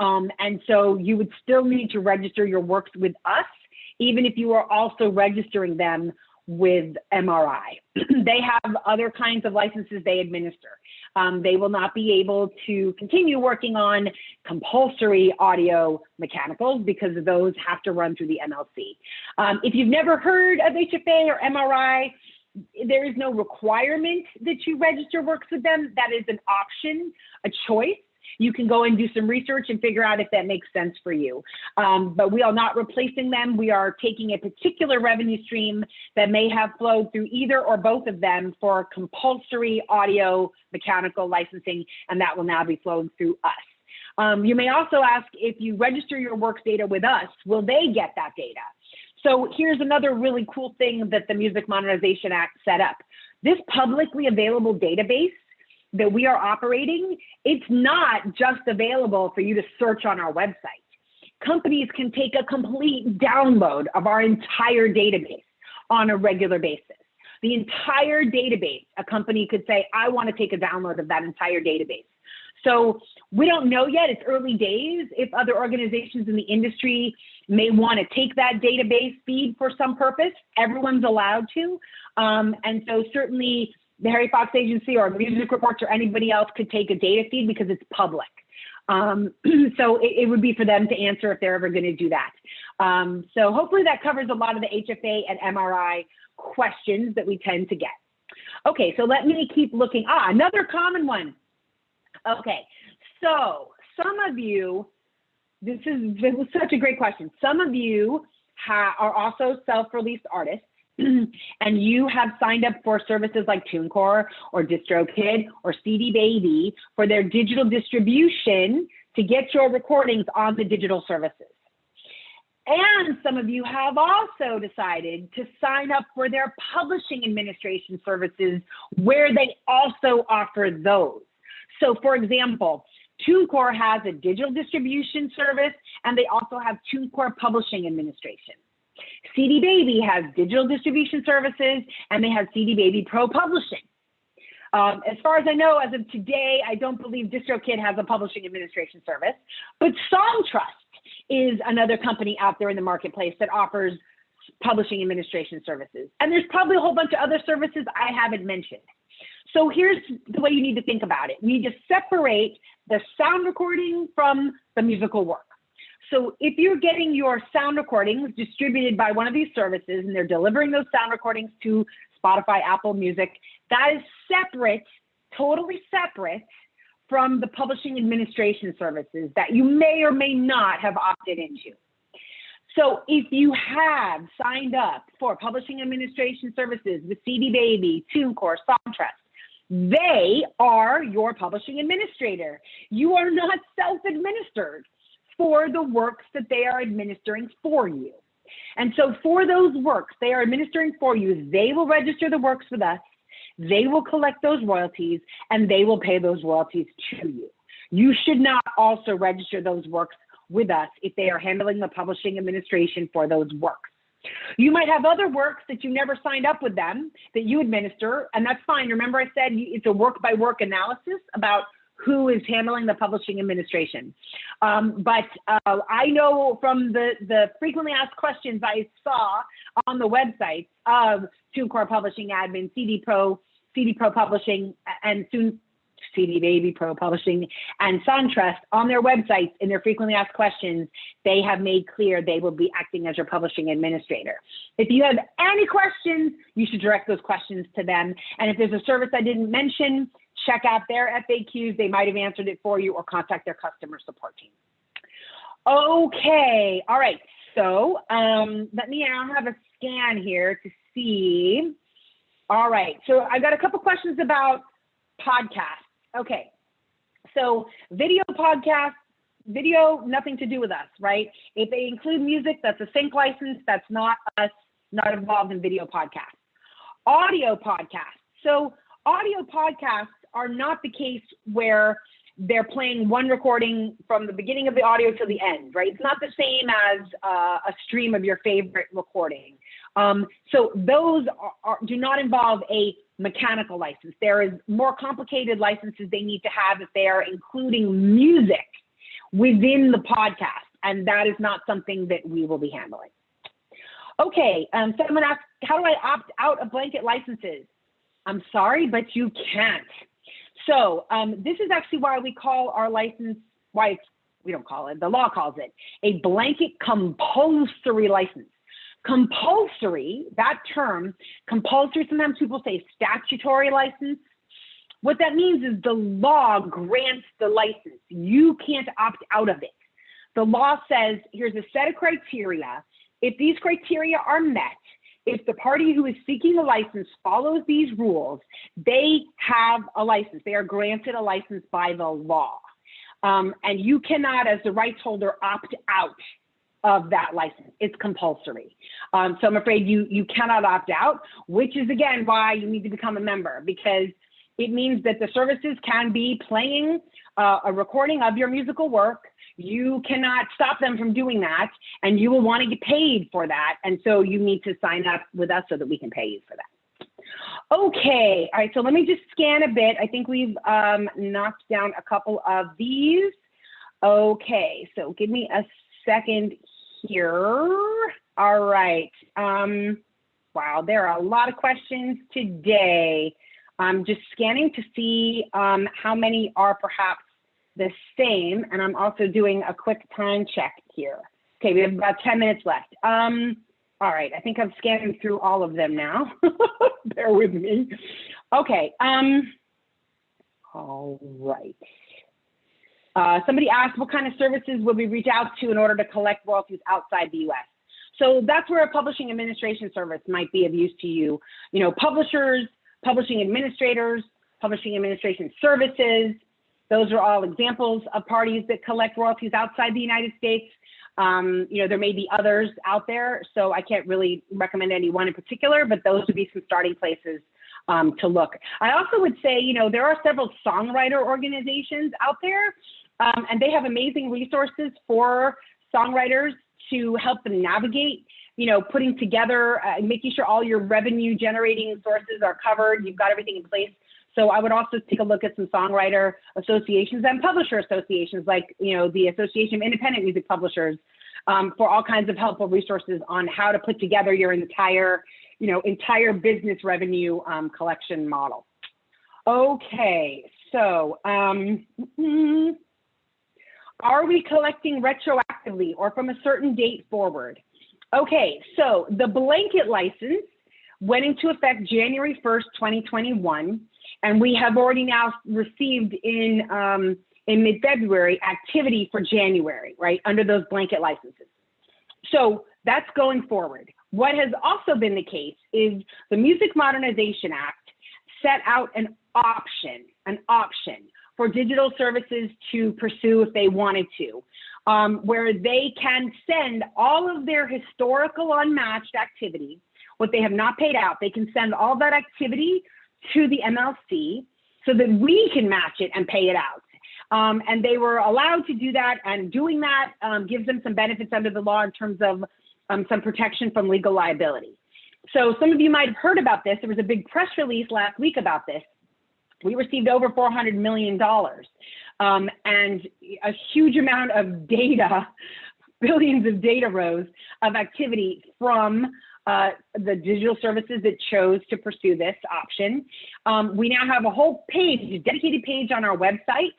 And so you would still need to register your works with us, even if you are also registering them with MRI. They have other kinds of licenses they administer. They will not be able to continue working on compulsory audio mechanicals because those have to run through the MLC. If you've never heard of HFA or MRI, there is no requirement that you register works with them. That is an option, a choice. You can go and do some research and figure out if that makes sense for you. But we are not replacing them. We are taking a particular revenue stream that may have flowed through either or both of them for compulsory audio mechanical licensing, and that will now be flowing through us. You may also ask, if you register your works data with us, will they get that data? So here's another really cool thing that the Music Modernization Act set up. This publicly available database that we are operating, it's not just available for you to search on our website. Companies can take a complete download of our entire database on a regular basis. The entire database, a company could say, I want to take a download of that entire database. So we don't know yet, it's early days, if other organizations in the industry may want to take that database feed for some purpose. Everyone's allowed to. And so certainly the Harry Fox Agency or Music Reports or anybody else could take a data feed because it's public. So it would be for them to answer if they're ever going to do that. So hopefully that covers a lot of the HFA and MRI questions that we tend to get. Okay, so let me keep looking. Another common one. Okay, so some of you, this was such a great question. Some of you are also self-released artists, and you have signed up for services like TuneCore or DistroKid or CD Baby for their digital distribution to get your recordings on the digital services. And some of you have also decided to sign up for their publishing administration services where they also offer those. So for example, TuneCore has a digital distribution service and they also have TuneCore Publishing Administration. CD Baby has digital distribution services and they have CD Baby Pro Publishing. As far as I know, as of today, I don't believe DistroKid has a publishing administration service, but Songtrust is another company out there in the marketplace that offers publishing administration services. And there's probably a whole bunch of other services I haven't mentioned. So here's the way you need to think about it. You need to separate the sound recording from the musical work. So if you're getting your sound recordings distributed by one of these services and they're delivering those sound recordings to Spotify, Apple Music, that is separate, totally separate from the publishing administration services that you may or may not have opted into. So if you have signed up for publishing administration services with CD Baby, TuneCore, Songtrust, they are your publishing administrator. You are not self-administered for the works that they are administering for you. And so for those works they are administering for you, they will register the works with us, they will collect those royalties, and they will pay those royalties to you. You should not also register those works with us if they are handling the publishing administration for those works. You might have other works that you never signed up with them that you administer, and that's fine. Remember I said it's a work-by-work analysis about who is handling the publishing administration. But I know from the frequently asked questions I saw on the websites of TuneCore Publishing Admin, CD Pro Publishing, and soon CD Baby Pro Publishing, and Songtrust on their websites in their frequently asked questions, they have made clear they will be acting as your publishing administrator. If you have any questions, you should direct those questions to them. And if there's a service I didn't mention, check out their FAQs. They might have answered it for you, or contact their customer support team. Okay, all right. So let me now have a scan here to see. All right, so I've got a couple questions about podcasts. Okay, so video podcasts, video, nothing to do with us, right? If they include music, that's a sync license. That's not us, not involved in video podcasts. Audio podcasts. So audio podcasts are not the case where they're playing one recording from the beginning of the audio to the end, right? It's not the same as a stream of your favorite recording. So those do not involve a mechanical license. There is more complicated licenses they need to have if they are including music within the podcast, and that is not something that we will be handling. Okay, someone asked, how do I opt out of blanket licenses? I'm sorry, but you can't. So this is actually why we call our license, we don't call it, the law calls it, a blanket compulsory license. Compulsory, that term, compulsory, sometimes people say statutory license. What that means is the law grants the license. You can't opt out of it. The law says, here's a set of criteria. If these criteria are met, if the party who is seeking a license follows these rules, they have a license. They are granted a license by the law. And you cannot, as the rights holder, opt out of that license. It's compulsory. So I'm afraid you cannot opt out, which is, again, why you need to become a member, because it means that the services can be playing a recording of your musical work. You cannot stop them from doing that, and you will want to get paid for that. And so you need to sign up with us so that we can pay you for that. Okay, all right, so let me just scan a bit. I think we've knocked down a couple of these. Okay, so give me a second here. All right. Wow, there are a lot of questions today. I'm just scanning to see how many are perhaps the same, and I'm also doing a quick time check here. Okay, we have about 10 minutes left. All right, I think I'm scanning through all of them now. Bear with me. Okay, all right. Somebody asked, what kind of services would we reach out to in order to collect royalties outside the US? So that's where a publishing administration service might be of use to you. You know, publishers, publishing administrators, publishing administration services, those are all examples of parties that collect royalties outside the United States. You know, there may be others out there, so I can't really recommend any one in particular, but those would be some starting places to look. I also would say, you know, there are several songwriter organizations out there, and they have amazing resources for songwriters to help them navigate, you know, putting together, making sure all your revenue generating sources are covered, you've got everything in place. So I would also take a look at some songwriter associations and publisher associations, like, you know, the Association of Independent Music Publishers, for all kinds of helpful resources on how to put together your entire business revenue collection model. Okay, so are we collecting retroactively or from a certain date forward? Okay, so the blanket license went into effect January 1st, 2021. And we have already now received in mid-February activity for January, right, under those blanket licenses. So that's going forward. What has also been the case is the Music Modernization Act set out an option for digital services to pursue if they wanted to, where they can send all of their historical unmatched activity, what they have not paid out, they can send all that activity to the MLC so that we can match it and pay it out. And they were allowed to do that, and doing that gives them some benefits under the law in terms of some protection from legal liability. So some of you might have heard about this. There was a big press release last week about this. We received over $400 million and a huge amount of data, billions of data rows of activity from the digital services that chose to pursue this option. We now have a whole page, a dedicated page on our website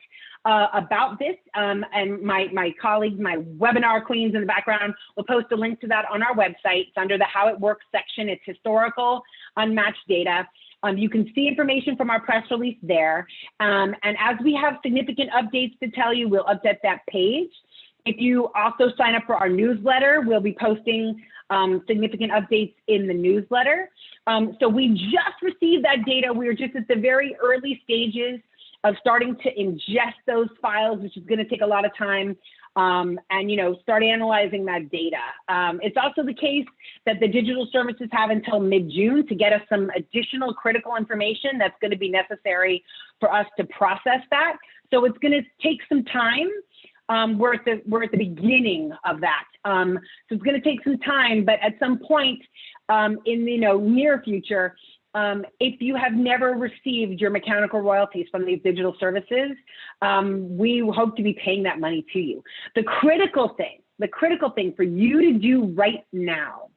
about this, and my colleagues, my webinar queens in the background, will post a link to that on our website. It's under the How It Works section. It's historical unmatched data. You can see information from our press release there. And as we have significant updates to tell you, we'll update that page. If you also sign up for our newsletter, we'll be posting significant updates in the newsletter. So we just received that data. We're just at the very early stages of starting to ingest those files, which is going to take a lot of time, and, you know, start analyzing that data. It's also the case that the digital services have until mid-June to get us some additional critical information that's going to be necessary for us to process that. So it's going to take some time. We're at the beginning of that. So it's going to take some time, but at some point in the near future, if you have never received your mechanical royalties from these digital services, we hope to be paying that money to you. The critical thing for you to do right now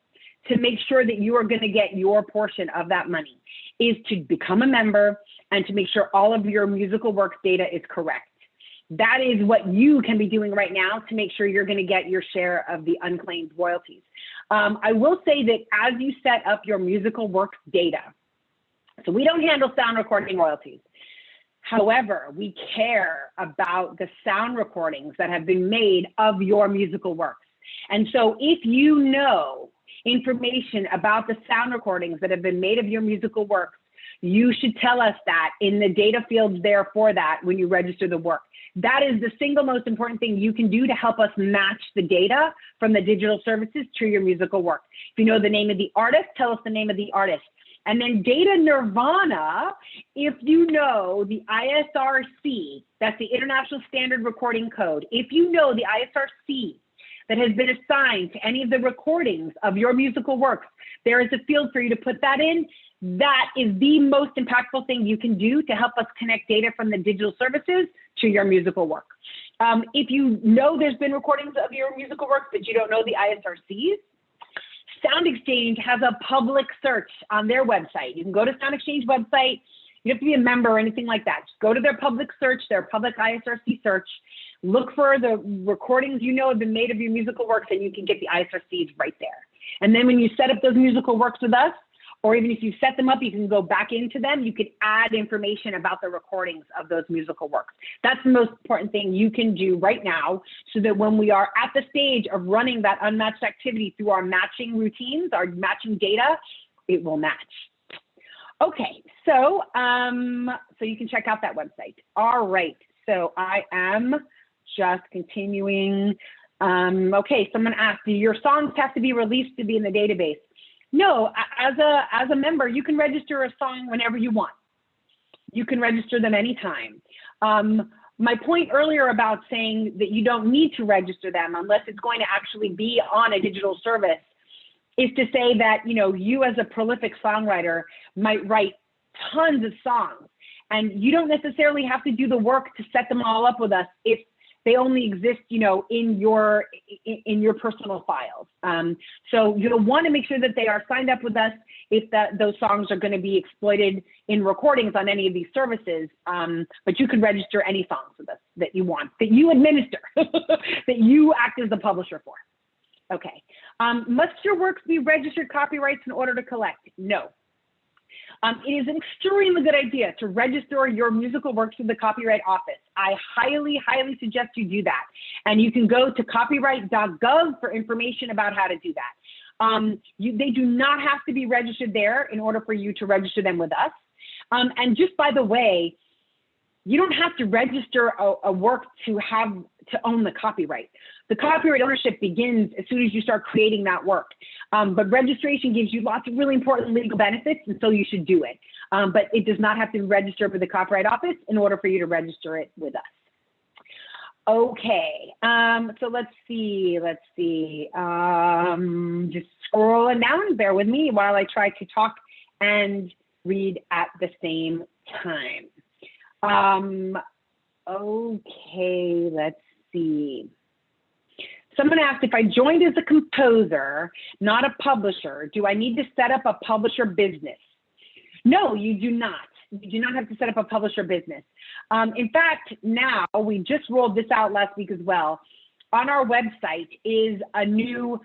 to make sure that you are going to get your portion of that money is to become a member and to make sure all of your musical works data is correct. That is what you can be doing right now to make sure you're going to get your share of the unclaimed royalties. I will say that as you set up your musical works data, so we don't handle sound recording royalties. However, we care about the sound recordings that have been made of your musical works. And so if you know information about the sound recordings that have been made of your musical works, you should tell us that in the data fields there for that when you register the work. That is the single most important thing you can do to help us match the data from the digital services to your musical work. If you know the name of the artist, tell us the name of the artist. And then data nirvana, if you know the ISRC, that's the International Standard Recording Code, if you know the ISRC that has been assigned to any of the recordings of your musical works, there is a field for you to put that in. That is the most impactful thing you can do to help us connect data from the digital services to your musical work. If you know there's been recordings of your musical works, but you don't know the ISRCs, Sound Exchange has a public search on their website. You can go to Sound Exchange website. You don't have to be a member or anything like that. Just go to their public search, their public ISRC search, look for the recordings you know have been made of your musical works, and you can get the ISRCs right there. And then when you set up those musical works with us, or even if you set them up, you can go back into them. You could add information about the recordings of those musical works. That's the most important thing you can do right now, so that when we are at the stage of running that unmatched activity through our matching routines, our matching data, it will match. Okay, so you can check out that website. All right, so I am just continuing. Okay, someone asked, do your songs have to be released to be in the database? No, as a member, you can register a song whenever you want. You can register them anytime. My point earlier about saying that you don't need to register them unless it's going to actually be on a digital service is to say that, you know, you as a prolific songwriter might write tons of songs, and you don't necessarily have to do the work to set them all up with us if they only exist, you know, in your personal files. So you'll want to make sure that they are signed up with us if those songs are going to be exploited in recordings on any of these services. But you can register any songs with us that you want, that you administer, that you act as the publisher for. Okay. Must your works be registered copyrights in order to collect? No. It is an extremely good idea to register your musical works with the Copyright Office. I highly, highly suggest you do that. And you can go to copyright.gov for information about how to do that. They do not have to be registered there in order for you to register them with us. And just by the way, you don't have to register a work to own the copyright. The copyright ownership begins as soon as you start creating that work. But registration gives you lots of really important legal benefits, and so you should do it. But it does not have to be registered with the Copyright Office in order for you to register it with us. Okay, so let's see. Just scrolling down, bear with me while I try to talk and read at the same time. Okay, let's see. Someone asked, if I joined as a composer, not a publisher, do I need to set up a publisher business? No, you do not. You do not have to set up a publisher business. In fact, now, we just rolled this out last week as well. On our website is a new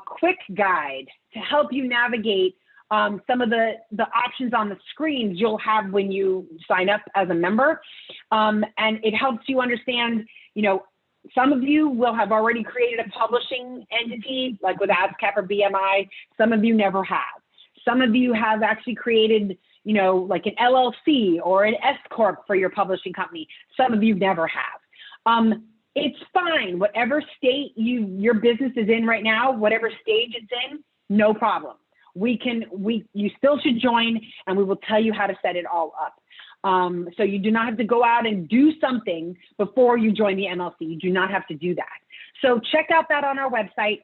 quick guide to help you navigate some of the options on the screens you'll have when you sign up as a member. And it helps you understand, you know, some of you will have already created a publishing entity, like with ASCAP or BMI. Some of you never have. Some of you have actually created, you know, like an LLC or an S Corp for your publishing company. Some of you never have. It's fine. Whatever state your business is in right now, whatever stage it's in, no problem. You still should join, and we will tell you how to set it all up. So you do not have to go out and do something before you join the MLC. You do not have to do that. So check out that on our website.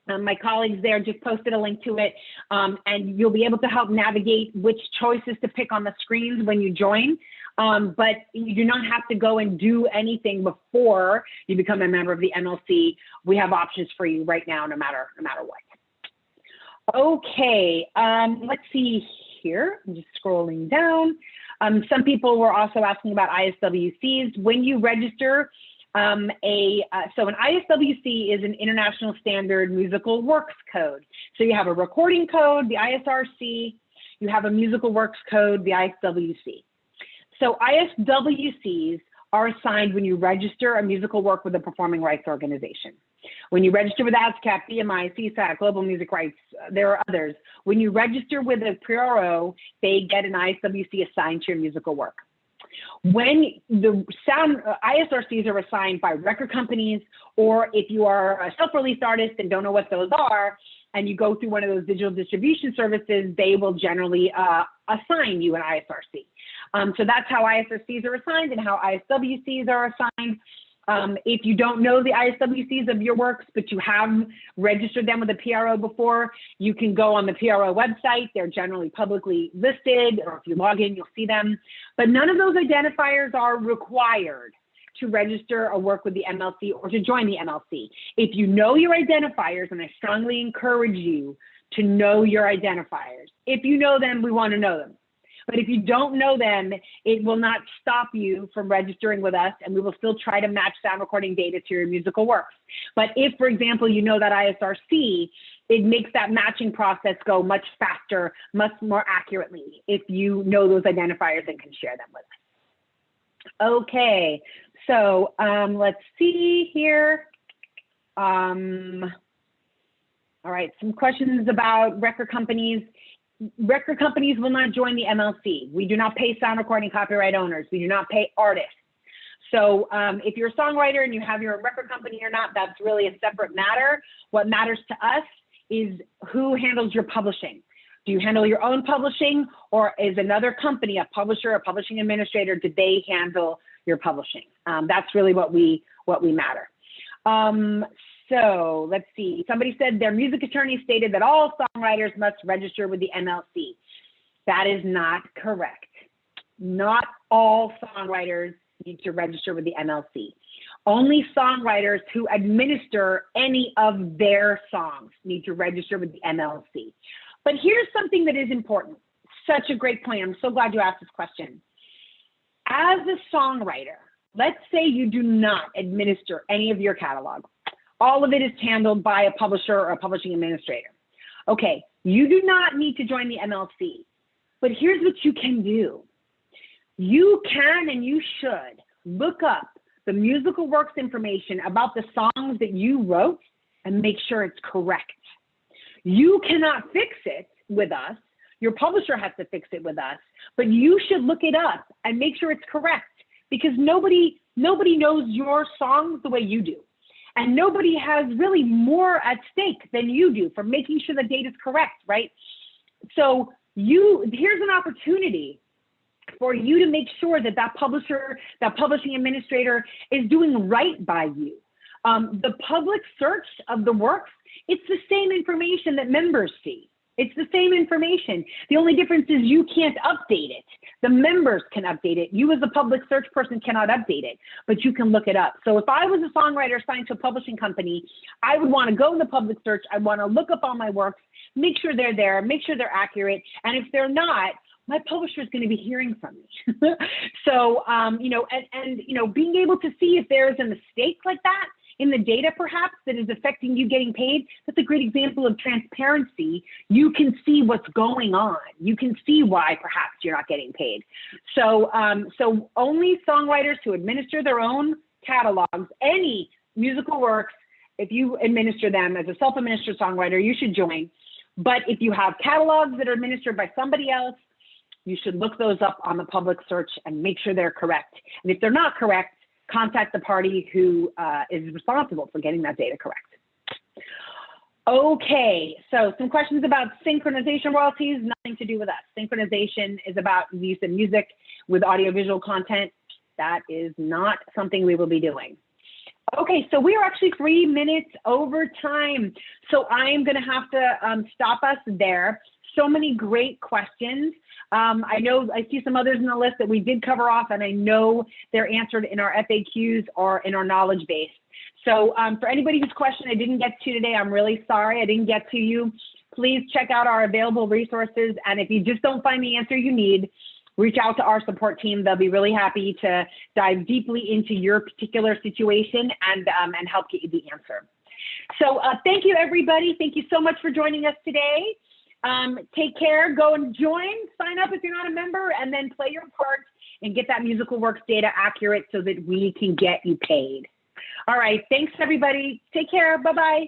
My colleagues there just posted a link to it, and you'll be able to help navigate which choices to pick on the screens when you join. But you do not have to go and do anything before you become a member of the MLC. We have options for you right now, no matter what. Okay, let's see here. I'm just scrolling down. Some people were also asking about ISWCs. When you register, so an ISWC is an International Standard Musical Works Code. So you have a recording code, the ISRC, you have a musical works code, the ISWC. So ISWCs are assigned when you register a musical work with a performing rights organization. When you register with ASCAP, BMI, CSAC, Global Music Rights, there are others. When you register with a PRO, they get an ISWC assigned to your musical work. When the ISRCs are assigned by record companies, or if you are a self-released artist and don't know what those are, and you go through one of those digital distribution services, they will generally assign you an ISRC. So that's how ISRCs are assigned and how ISWCs are assigned. If you don't know the ISWCs of your works, but you have registered them with a PRO before, you can go on the PRO website. They're generally publicly listed, or if you log in, you'll see them. But none of those identifiers are required to register a work with the MLC or to join the MLC. If you know your identifiers, and I strongly encourage you to know your identifiers. If you know them, we want to know them. But if you don't know them, it will not stop you from registering with us, and we will still try to match sound recording data to your musical works. But if, for example, you know that ISRC, it makes that matching process go much faster, much more accurately if you know those identifiers and can share them with us. Okay, so let's see here. All right, some questions about record companies. Record companies will not join the MLC. We do not pay sound recording copyright owners. We do not pay artists. So if you're a songwriter and you have your record company or not, that's really a separate matter. What matters to us is who handles your publishing. Do you handle your own publishing, or is another company, a publisher, a publishing administrator, do they handle your publishing? That's really what we matter. So let's see, somebody said their music attorney stated that all songwriters must register with the MLC. That is not correct. Not all songwriters need to register with the MLC. Only songwriters who administer any of their songs need to register with the MLC. But here's something that is important. Such a great point. I'm so glad you asked this question. As a songwriter, let's say you do not administer any of your catalog. All of it is handled by a publisher or a publishing administrator. Okay, you do not need to join the MLC, but here's what you can do. You can and you should look up the musical works information about the songs that you wrote and make sure it's correct. You cannot fix it with us. Your publisher has to fix it with us, but you should look it up and make sure it's correct, because nobody knows your songs the way you do. And nobody has really more at stake than you do for making sure the data is correct, right? So here's an opportunity for you to make sure that that publisher, that publishing administrator is doing right by you. The public search of the works, it's the same information that members see. It's the same information. The only difference is you can't update it. The members can update it. You as a public search person cannot update it, but you can look it up. So if I was a songwriter assigned to a publishing company, I would want to go in the public search. I want to look up all my works, make sure they're there, make sure they're accurate. And if they're not, my publisher is going to be hearing from me. So, being able to see if there is a mistake like that in the data perhaps that is affecting you getting paid, that's a great example of transparency. You can see what's going on. You can see why perhaps you're not getting paid. So, so only songwriters who administer their own catalogs, any musical works, if you administer them as a self-administered songwriter, you should join. But if you have catalogs that are administered by somebody else, you should look those up on the public search and make sure they're correct. And if they're not correct, contact the party who is responsible for getting that data correct. Okay, so some questions about synchronization royalties, nothing to do with us. Synchronization is about the use of music with audiovisual content. That is not something we will be doing. Okay, so we are actually 3 minutes over time. So I'm gonna have to stop us there. So many great questions. I know I see some others in the list that we did cover off, and I know they're answered in our FAQs or in our knowledge base. So for anybody whose question I didn't get to today, I'm really sorry I didn't get to you. Please check out our available resources. And if you just don't find the answer you need, reach out to our support team. They'll be really happy to dive deeply into your particular situation and help get you the answer. So thank you, everybody. Thank you so much for joining us today. Take care, go and join, sign up if you're not a member, and then play your part and get that musical works data accurate so that we can get you paid. All right, thanks everybody. Take care, bye-bye.